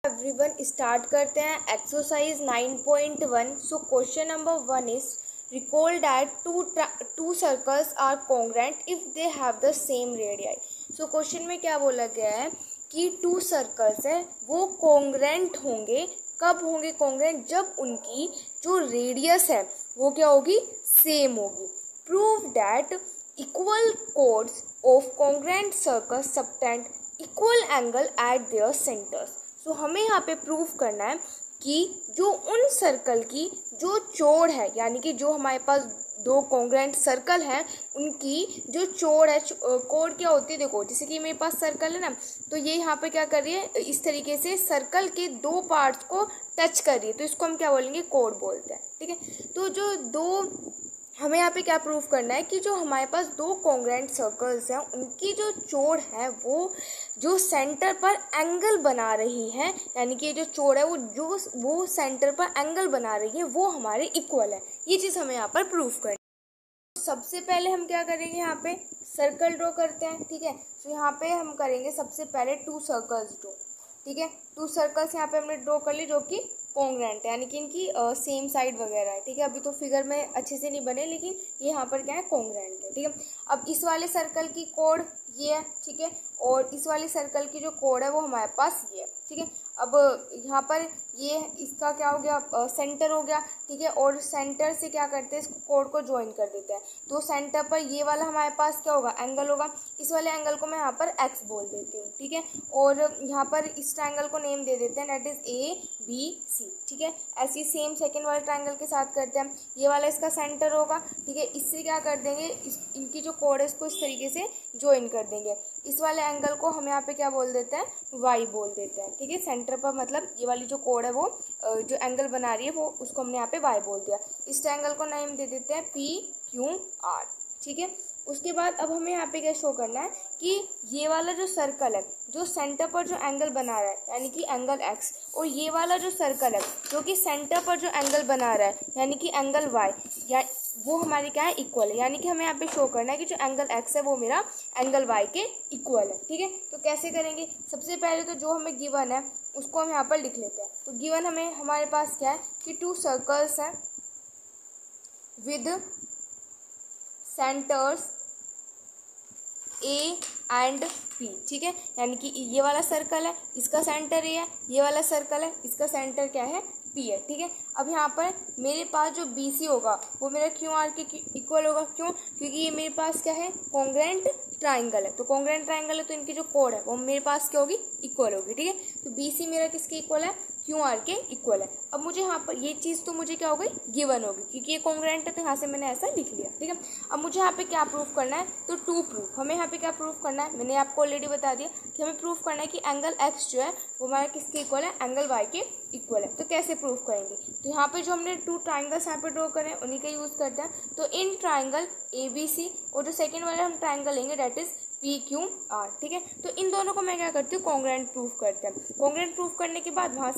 Everyone start करते हैं exercise 9.1। So question number 1 is recall that two circles are congruent if they have the same radii. So question में क्या बोला गया है कि टू सर्कल्स है वो कॉन्ग्रेंट होंगे। कब होंगे कॉन्ग्रेंट? जब उनकी जो रेडियस है वो क्या होगी? सेम होगी। Prove that equal chords of congruent circles subtend equal angle at their centres. So हमें यहाँ पे प्रूव करना है कि जो उन सर्कल की जो चौड़ है, यानी कि जो हमारे पास दो कॉन्ग्रेंट सर्कल हैं उनकी जो चौड़ है, कोड क्या होती है? देखो, जैसे कि मेरे पास सर्कल है ना, तो ये यहाँ पे क्या कर रही है, इस तरीके से सर्कल के दो पार्ट्स को टच कर रही है, तो इसको हम क्या बोलेंगे? कोड बोलते हैं। ठीक है, तो जो दो हमें यहाँ पे क्या प्रूफ करना है कि जो हमारे पास दो कॉन्ग्रेंट सर्कल्स हैं उनकी जो चौड़ है वो जो सेंटर पर एंगल बना रही है, यानी कि जो चौड़ है वो सेंटर पर एंगल बना रही है, वो हमारे इक्वल है। ये चीज़ हमें यहाँ पर प्रूफ करनी है। सबसे पहले हम क्या करेंगे, यहाँ पे सर्कल ड्रॉ करते हैं। ठीक है, तो यहाँ पे हम करेंगे सबसे पहले टू सर्कल्स ड्रॉ। ठीक है, टू सर्कल्स यहाँ पे हमने ड्रॉ कर ली जो कि कॉन्ग्रेंट है, यानी कि इनकी सेम साइड वगैरह है। ठीक है, अभी तो फिगर में अच्छे से नहीं बने, लेकिन ये यहाँ पर क्या है? कॉन्ग्रेंट है। ठीक है, अब इस वाले सर्कल की कोड ये है। ठीक है, और इस वाले सर्कल की जो कोड है वो हमारे पास ये है। ठीक है, अब यहाँ पर ये इसका क्या हो गया? सेंटर हो गया। ठीक है, और सेंटर से क्या करते हैं? इसको कोड को ज्वाइन कर देते हैं, तो सेंटर पर ये वाला हमारे पास क्या होगा? एंगल होगा। इस वाले एंगल को मैं यहाँ पर एक्स बोल देती हूँ। ठीक है, और यहाँ पर इस ट्रायंगल को नेम दे देते हैं, दैट इज ABC। ठीक है, ऐसे ही सेम सेकेंड वाले ट्रायंगल के साथ करते हैं। ये वाला इसका सेंटर होगा। ठीक है, इससे क्या कर देंगे? इनकी जो कोड है इसको इस तरीके से ज्वाइन कर देंगे। इस वाले एंगल को हम यहाँ पे क्या बोल देते हैं? Y बोल देते हैं। ठीक है, सेंटर पर मतलब ये वाली जो कोड है वो जो एंगल बना रही है वो उसको हमने यहाँ पे Y बोल दिया। इस ट्रायंगल को नेम दे देते हैं PQR। ठीक है, उसके बाद अब हमें यहाँ पे क्या शो करना है कि ये वाला जो सर्कल है जो सेंटर पर जो एंगल बना रहा है, यानी कि एंगल X, और ये वाला जो सर्कल है जो कि सेंटर पर जो एंगल बना रहा है, यानी कि एंगल Y, या वो हमारी क्या है? इक्वल है। यानी कि हमें यहाँ पे शो करना है कि जो एंगल X है वो मेरा एंगल Y के इक्वल है। ठीक है, तो कैसे करेंगे? सबसे पहले तो जो हमें गिवन है उसको हम यहाँ पर लिख लेते हैं। तो गिवन हमारे पास क्या है कि टू सर्कल्स हैं with centres A and P। ठीक है, यानी कि ये वाला सर्कल है इसका सेंटर A है, ये वाला सर्कल है इसका सेंटर क्या है? P है। ठीक है, अब यहाँ पर मेरे पास जो BC होगा वो मेरा QR के इक्वल होगा। क्यों? क्योंकि ये मेरे पास क्या है? कॉन्ग्रेंट ट्राइंगल है। तो कॉन्ग्रेंट ट्राइंगल है तो इनकी जो कोड है वो मेरे पास क्या होगी? इक्वल होगी। ठीक है, तो BC मेरा किसके इक्वल है? QR के इक्वल है। अब मुझे यहाँ पर ये चीज़ तो मुझे क्या हो गई? गिवन होगी, क्योंकि ये कॉन्ग्रेंट है तो यहाँ से मैंने ऐसा लिख लिया। ठीक है, अब मुझे यहाँ पे क्या प्रूफ करना है? तो टू प्रूफ। हमें यहाँ पे क्या प्रूफ करना है? मैंने आपको ऑलरेडी बता दिया कि हमें प्रूफ करना है कि एंगल X जो है वो हमारा किसके इक्वल है? एंगल Y के इक्वल है। तो कैसे प्रूफ करेंगे? तो यहाँ पे जो हमने टू ट्राइंगल्स यहाँ पे ड्रॉ करें उन्हीं का यूज़ करते हैं। तो इन ट्राइंगल ABC और जो सेकेंड वाले हम ट्राइंगल लेंगे दैट इज PQR। ठीक है, तो इन दोनों को मैं क्या करती हूँ? कॉन्ग्रेंट प्रूफ करते हैं। कॉन्ग्रेंट प्रूफ करने के बाद वहाँ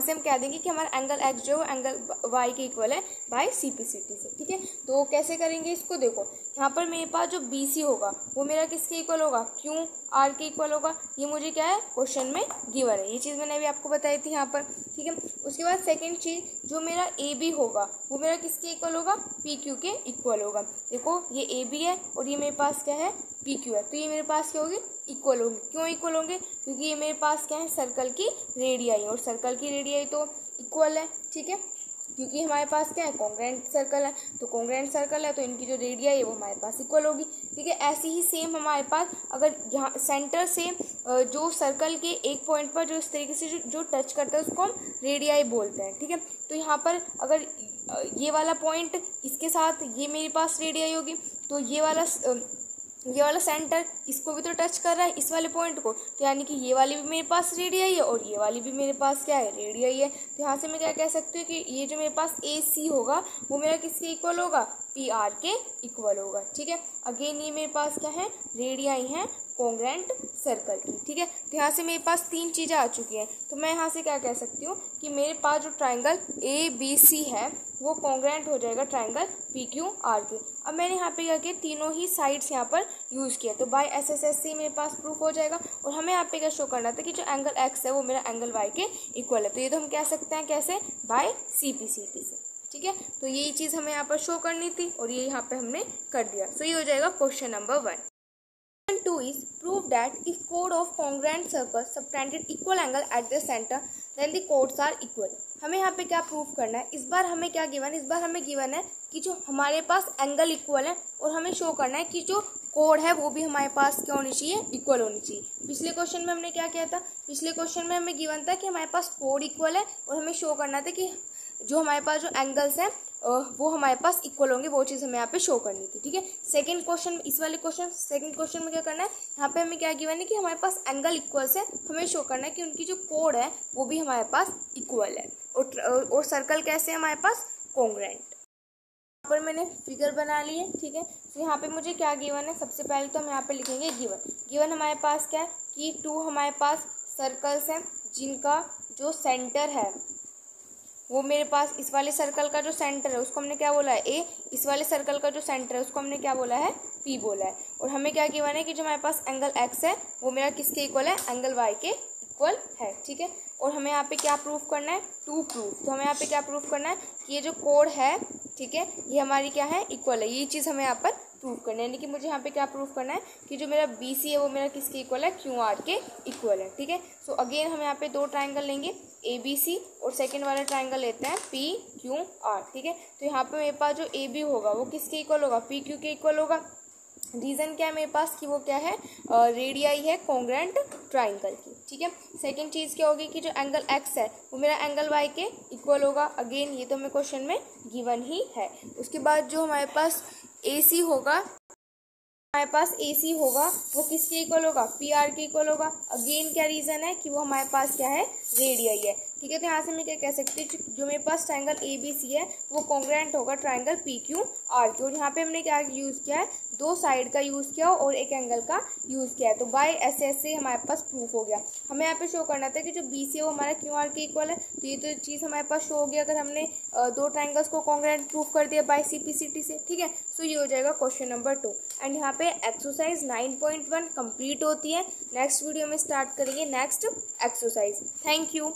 से हम कह देंगे कि हमारा एंगल X जो है एंगल Y के इक्वल है बाय CPCT से। ठीक है, तो कैसे करेंगे इसको? देखो, यहाँ पर मेरे पास जो BC होगा वो मेरा किसके इक्वल होगा? QR के इक्वल होगा। ये मुझे क्या है? क्वेश्चन में गिवन है। ये चीज़ मैंने अभी आपको बताई थी यहाँ पर। ठीक है, उसके बाद सेकेंड चीज़ जो मेरा AB होगा वो मेरा किसके इक्वल होगा? PQ के इक्वल होगा। देखो, ये AB है और ये मेरे पास क्या है? PQ है, तो ये मेरे पास क्या होगी? इक्वल होंगे। क्यों इक्वल होंगे? क्योंकि ये मेरे पास क्या है? सर्कल की रेडियाई, और सर्कल की रेडियाई तो इक्वल है। ठीक है, क्योंकि हमारे पास क्या है? कॉन्ग्रेंट सर्कल है, तो कॉन्ग्रेंट सर्कल है तो इनकी जो रेडियाई है वो हमारे पास इक्वल होगी। ठीक है, ऐसे ही सेम हमारे पास अगर यहाँ सेंटर से जो सर्कल के एक पॉइंट पर जो इस तरीके से जो टच करता है उसको हम रेडियाई बोलते हैं। ठीक है, तो यहाँ पर अगर ये वाला पॉइंट इसके साथ ये मेरे पास रेडियाई होगी, तो ये वाला सेंटर इसको भी तो टच कर रहा है इस वाले पॉइंट को, तो यानी कि ये वाली भी मेरे पास रेडियाई है और ये वाली भी मेरे पास क्या है? रेडियाई है। तो यहाँ से मैं क्या कह सकती हूँ कि ये जो मेरे पास AC होगा वो मेरा किसके इक्वल होगा? PR के इक्वल होगा। ठीक है, अगेन ये मेरे पास क्या है? रेडियाई है कॉन्ग्रेंट सर्कल की। ठीक है, तो यहाँ से मेरे पास तीन चीज़ें आ चुकी हैं। तो मैं यहाँ से क्या कह सकती हूँ कि मेरे पास जो ट्राइंगल ABC है वो कॉन्ग्रेंट हो जाएगा ट्राइंगल PQR के। अब मैंने यहाँ पे क्या किया, तीनों ही साइड्स यहाँ पर यूज़ किया, तो बाय SSSC मेरे पास प्रूफ हो जाएगा। और हमें यहाँ पे क्या शो करना था कि जो एंगल x है वो मेरा एंगल y के इक्वल है, तो ये तो हम कह सकते हैं कैसे, बाय CPCT से, ठीक है। तो यही चीज़ हमें यहाँ पर शो करनी थी और ये यहाँ पे हमने कर दिया। सो ये हो जाएगा question number 1। Question 2 is prove that if chord of congruent circles subtended equal angle at the center then the chords are equal। हमें यहाँ पे क्या प्रूफ करना है, इस बार हमें क्या गिवन है, इस बार हमें गिवन है कि जो हमारे पास एंगल इक्वल है और हमें शो करना है कि जो कोड है वो भी हमारे पास क्या होनी चाहिए, इक्वल होनी चाहिए। पिछले क्वेश्चन में हमने क्या किया था, पिछले क्वेश्चन में हमें गिवन था कि हमारे पास कोड इक्वल है और हमें शो करना था कि जो हमारे पास जो एंगल्स हैं वो हमारे पास इक्वल होंगे, वो चीज़ हमें यहाँ पे शो करनी थी, ठीक है। सेकंड क्वेश्चन, इस वाले क्वेश्चन सेकंड क्वेश्चन में क्या करना है, यहाँ पे हमें क्या गिवन है कि हमारे पास एंगल इक्वल्स है, हमें शो करना है कि उनकी जो कोड है वो भी हमारे पास इक्वल है और सर्कल कैसे है हमारे पास, कॉन्ग्रुएंट। यहाँ पर मैंने फिगर बना ली है, ठीक है। तो यहाँ पे मुझे क्या गिवन है, सबसे पहले तो हम यहाँ पे लिखेंगे गिवन हमारे पास क्या है कि 2 हमारे पास सर्कल्स हैं जिनका जो सेंटर है वो मेरे पास, इस वाले सर्कल का जो सेंटर है उसको हमने क्या बोला है A, इस वाले सर्कल का जो सेंटर है उसको हमने क्या बोला है P बोला है। और हमें क्या गिवन है कि जो हमारे पास एंगल x है वो मेरा किसके इक्वल है, एंगल y के इक्वल है, ठीक है। और हमें यहाँ पे क्या प्रूफ करना है, टू प्रूफ। तो हमें यहाँ पे क्या प्रूफ करना है कि ये जो कोड है, ठीक है, ये हमारी क्या है, इक्वल है। ये चीज़ हमें यहाँ पर प्रूफ करना है, यानी कि मुझे यहाँ पे क्या प्रूफ करना है कि जो मेरा BC है वो मेरा किसके इक्वल है, QR के इक्वल है, ठीक है। सो अगेन हम यहाँ पे 2 ट्राइंगल लेंगे, ABC, और सेकेंड वाला ट्राइंगल लेते हैं PQR, ठीक है। तो यहाँ पे मेरे पास जो AB होगा वो किसके इक्वल होगा, PQ के इक्वल होगा। रीज़न क्या है मेरे पास कि वो क्या है, रेडियाई है कॉन्ग्रुएंट ट्राइंगल की, ठीक है। सेकंड चीज़ क्या होगी कि जो एंगल x है वो मेरा एंगल y के इक्वल होगा। अगेन ये तो हमें क्वेश्चन में गिवन ही है। उसके बाद जो हमारे पास AC होगा, हमारे पास AC होगा वो किसके इक्वल होगा, PR के इक्वल होगा। अगेन क्या रीज़न है कि वो हमारे पास क्या है, रेडियाई है, ठीक है। तो यहाँ से मैं क्या कह सकती हूँ, जो मेरे पास ट्राइंगल ABC है वो कॉन्ग्रुएंट होगा ट्राइंगल PQR के। और यहाँ पे हमने क्या यूज़ किया है, 2 साइड का यूज़ किया और एक एंगल का यूज़ किया है, तो बाय SS से हमारे पास प्रूफ हो गया। हमें यहाँ पे शो करना था कि जो BC है वो हमारा QR के इक्वल है, तो ये तो चीज़ हमारे पास शो हो गया अगर हमने 2 ट्राइंगल्स को कॉन्ग्रुएंट प्रूफ कर दिया बाय CPCT से, ठीक है। सो ये हो जाएगा क्वेश्चन नंबर 2। एंड यहाँ पे एक्सरसाइज 9.1 कंप्लीट होती है। नेक्स्ट वीडियो में स्टार्ट करेंगे नेक्स्ट एक्सरसाइज। Thank you.